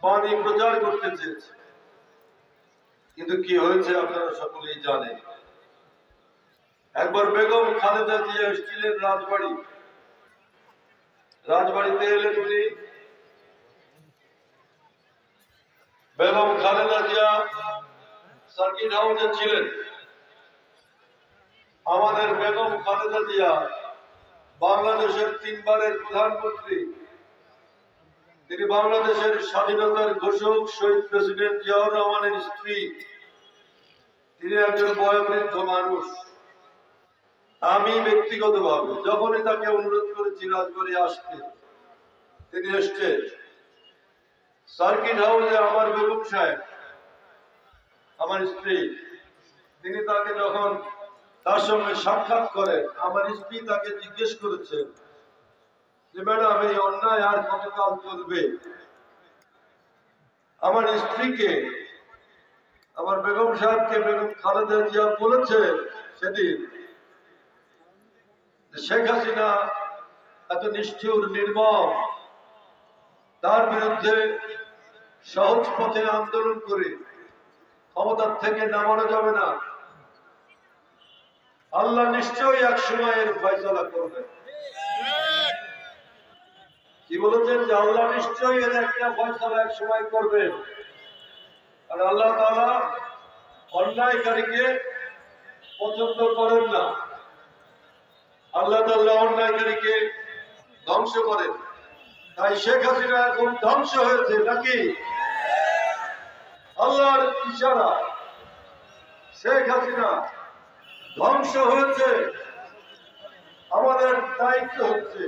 বাণী প্রচার করতে চেয়েছে, কিন্তু কি হয়েছে আপনারা সকলেই জানেন। একবার বেগম খালেদা জিয়া এসেছিলেন রাজবাড়িতে এলেন উনি। বেগম খালেদা জিয়া সার্কিট হাউসে ছিলেন। আমাদের বেগম খালেদা জিয়া বাংলাদেশের 3 বারের প্রধানমন্ত্রী। তিনি বাংলাদেশের স্বাধীনতার ঘোষক শহীদ প্রেসিডেন্ট জিয়াউর রহমানের স্ত্রী। তিনি একজন বয়োবৃদ্ধ মানুষ। আমি ব্যক্তিগতভাবে যখনই তাকে অনুরোধ করেছি রাজবাড়ি আসতে, তিনি এসছেন। সার্কিট হাউসে আমার বেগম সাহেব, আমার স্ত্রী, তিনি তাকে যখন তার সঙ্গে সাক্ষাৎ করেন, আমার স্ত্রী তাকে জিজ্ঞেস করেছেন যে ম্যাডাম, এই অন্যায় আর কতকাল চলবে? আমার স্ত্রীকে, আমার বেগম সাহেবকে বেগম খালেদা জিয়া বলেছেন সেদিন, শেখ হাসিনা এত নিষ্ঠুর নির্মম, তার বিরুদ্ধে সহজ পথে আন্দোলন করে ক্ষমতার থেকে নামানো যাবে না। আল্লাহ নিশ্চয়ই এক সময় এর ফয়সালা করবেন। কি বলেছেন? যে আল্লাহ নিশ্চয়ই এর একটা ফয়সালা এক সময় করবেন। আর আল্লাহ তাআলা অন্যায়কারীকে পছন্দ করেন না। আল্লাহ তাআলা অন্যায়কারীকে ধ্বংস করেন। তাই শেখ হাসিনা এখন ধ্বংস হয়েছে নাকি? আল্লাহর ইশারা, শেখ হাসিনা ধ্বংস হয়েছে। আমাদের দায়িত্ব হচ্ছে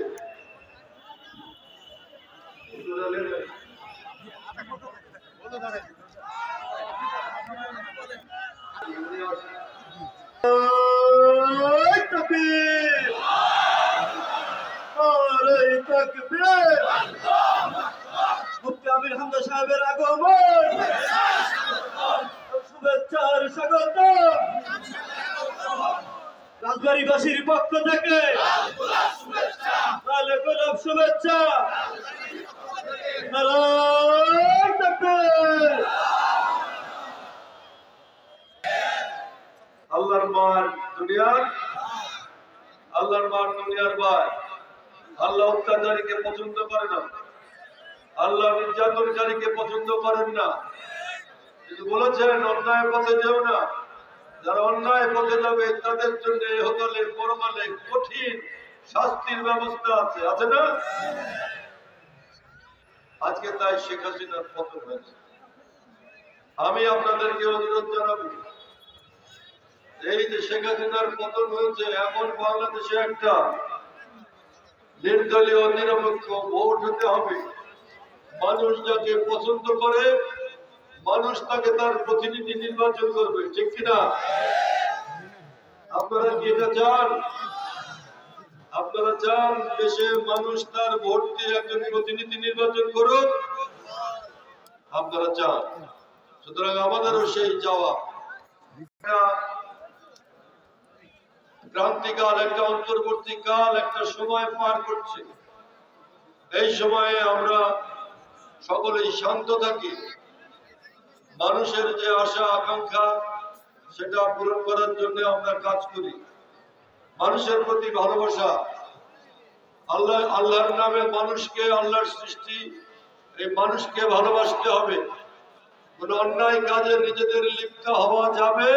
মুফতি আমির হামজা সাহেবের আগমন, শুভেচ্ছার স্বাগত রাজবাড়িবাসীর পক্ষ থেকে। লাল গোলাপ শুভেচ্ছা। আল্লাহর মান দুনিয়ার, আল্লাহর মান দুনিয়ার ভাই। আল্লাহ অত্যাচারীকে পছন্দ করে না, আল্লাহ নির্যাতনকারীকে পছন্দ করেন না। কিন্তু বলেছেন অন্যায় পথে যেও না। যারা অন্যায় পথে যাবে তাদের জন্য ইহকালে পরকালে কঠিন শাস্তির ব্যবস্থা আছে, আছে না? আজকে তাই শেখ হাসিনার পতন হয়েছে। আমি আপনাদেরকে অনুরোধ জানাবো, এই যে শেখ হাসিনার পতন হয়েছে, এখন বাংলাদেশে একটা নির্দলীয় নিরপেক্ষ ভোট হতে হবে। মানুষ যাকে পছন্দ করে, মানুষ তাকে তার প্রতিনিধি নির্বাচন করবে, ঠিক কিনা? আপনারা কি এটা চান? আপনারা চান দেশে মানুষ তার ভোট দিয়ে একজন প্রতিনিধি নির্বাচন করুক? আপনারা চান। সুতরাং আমাদেরও সেই চাওয়া। ক্রান্তিকাল, একটা অন্তর্বর্তীকাল, একটা সময় পার করছে। এই সময়ে আমরা সকলেই শান্ত থাকি। মানুষের যে আশা আকাঙ্ক্ষা, সেটা পূরণ করার জন্য আমরা কাজ করি। মানুষের প্রতি ভালোবাসা, আল্লাহর নামে মানুষকে, আল্লাহর সৃষ্টি, এই মানুষকে ভালোবাসতে হবে। কোন অন্যায় কাজে নিজেদের লিপ্ত হওয়া যাবে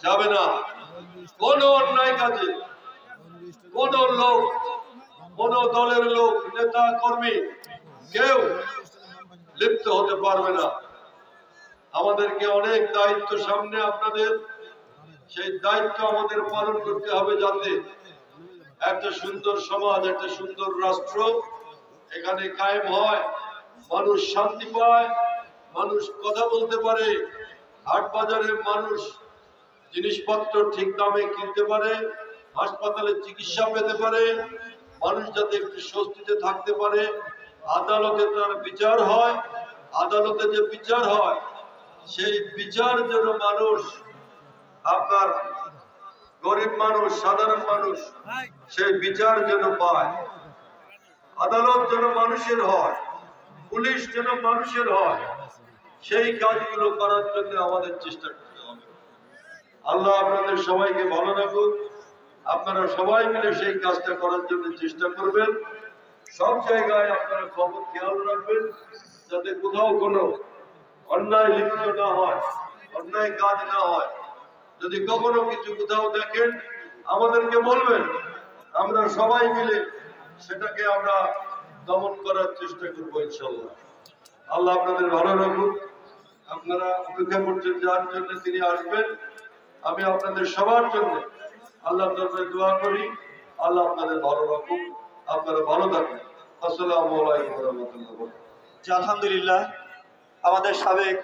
যাবে না। কোন অন্যায় কাজে কোন লোক, কোন দলের লোক, নেতা কর্মী কেউ লিপ্ত হতে পারবে না। আমাদেরকে অনেক দায়িত্ব সামনে আপনাদের, সেই দায়িত্ব আমাদের পালন করতে হবে, যাতে একটা সুন্দর সমাজ, একটা সুন্দর রাষ্ট্র এখানে কায়েম হয়, মানুষ শান্তি পায়, মানুষ কথা বলতে পারে, হাট বাজারে মানুষ জিনিসপত্র ঠিক দামে কিনতে পারে, হাসপাতালে চিকিৎসা পেতে পারে, মানুষ যাতে একটু স্বস্তিতে থাকতে পারে, আদালতে তার বিচার হয়, আদালতে যে বিচার হয় সেই বিচার যেন মানুষ, আপনার গরিব মানুষ, সাধারণ মানুষ সেই বিচার যেন পায়, আদালত যেন মানুষের হয়, পুলিশ যেন মানুষের হয়, সেই কাজগুলো করার জন্য আমাদের চেষ্টা করতে হবে। আল্লাহ আপনাদের সবাইকে ভালো রাখুক। আপনারা সবাই মিলে সেই কাজটা করার জন্য চেষ্টা করবেন। সব জায়গায় আপনারা খবর খেয়াল রাখবেন, যাতে কোথাও কোনো অন্যায় লিপ্ত না হয়, অন্যায় কাজ না হয়। যদি কখনো কিছু কোথাও দেখেন আমাদেরকে বলবেন, আমরা সবাই মিলে সেটাকে আমরা দমন করার চেষ্টা করবো ইনশাল্লাহ। আল্লাহ আপনাদের ভালো রাখুক। আপনারা অপেক্ষা করছেন যার জন্য তিনি আসবেন। আমি আপনাদের সবার জন্য আল্লাহ দরবারে দোয়া করি, আল্লাহ আপনাদের ভালো রাখুক, আপনারা ভালো থাকুন। আসসালামু আলাইকুম ওয়া রাহমাতুল্লাহ। আলহামদুলিল্লাহ, আমাদের সাবেক